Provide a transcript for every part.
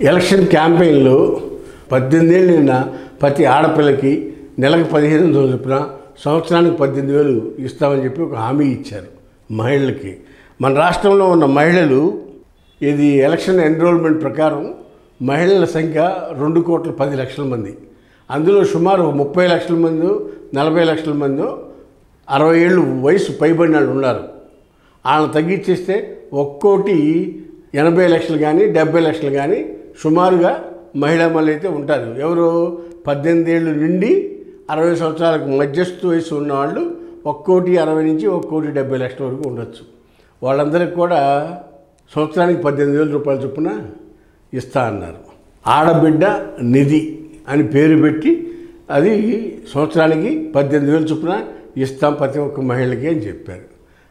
Election క్యాంపెయిన్లో 18 ఏళ్ళు నిన్న ప్రతి ఆడపిల్లకి నెలకు 15,000 చొప్పున సంవత్సరానికి 18,000 ఇస్తామని చెప్పి ఒక హామీ ఇచ్చారు మహిళలకి. మన రాష్ట్రంలో ఉన్న మహిళలు ఇది ఎలక్షన్ ఎన్రోల్మెంట్ ప్రకారం మహిళల సంఖ్య 2,10,00,000 మంది. అందులో సుమారు 30 లక్షల మంది 40 లక్షల మంది 60 ఏళ్ళు వయసు పైబడిన వాళ్ళు ఉన్నారు. వాళ్ళని తగ్గించేస్తే 1,80 లక్షలు కానీ 70 లక్షలు కానీ సుమారుగా మహిళా మళ్ళీ అయితే ఉంటారు. ఎవరు 18 ఏళ్ళు నుండి 60 సంవత్సరాలకు మధ్యస్థ వయసు ఉన్నవాళ్ళు 1,60 నుంచి 1,70 లక్షల వరకు ఉండొచ్చు. వాళ్ళందరికీ కూడా సంవత్సరానికి 18,000 రూపాయల చొప్పున ఇస్తా అన్నారు. ఆడబిడ్డ నిధి అని పేరు పెట్టి అది సంవత్సరానికి 18,000 చొప్పున ఇస్తాం ప్రతి ఒక్క మహిళకి అని చెప్పారు.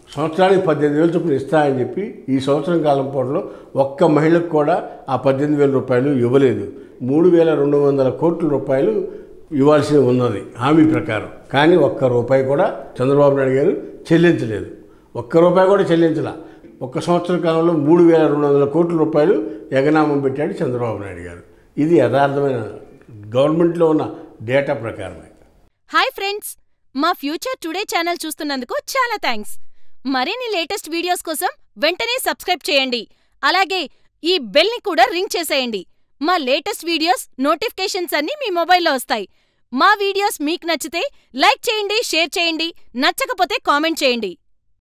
సంవత్సరానికి 18,000 చొప్పున ఇస్తా అని చెప్పి ఈ సంవత్సరం కాలం పాటులో ఒక్క మహిళకు కూడా ఆ 18,000 రూపాయలు ఇవ్వలేదు. 3,200 కోట్ల రూపాయలు ఇవ్వాల్సి ఉన్నది హామీ ప్రకారం. కానీ ఒక్క రూపాయి కూడా చంద్రబాబు నాయుడు గారు చెల్లించలేదు. ఒక్క రూపాయి కూడా చెల్లించలా. ఒక్క సంవత్సర కాలంలో 3,200 కోట్ల రూపాయలు ఎగనామం పెట్టాడు చంద్రబాబు నాయుడు గారు. ఇది యథార్థమైన గవర్నమెంట్లో ఉన్న డేటా ప్రకారమే. హాయ్ ఫ్రెండ్స్, మా ఫ్యూచర్ టుడే ఛానల్ చూస్తున్నందుకు చాలా థ్యాంక్స్. మరిన్ని లేటెస్ట్ వీడియోస్ కోసం వెంటనే సబ్స్క్రైబ్ చేయండి. అలాగే ఈ బెల్ని కూడా రింగ్ చేసేయండి. మా లేటెస్ట్ వీడియోస్ నోటిఫికేషన్స్ అన్నీ మీ మొబైల్లో వస్తాయి. మా వీడియోస్ మీకు నచ్చితే లైక్ చేయండి, షేర్ చేయండి, నచ్చకపోతే కామెంట్ చేయండి.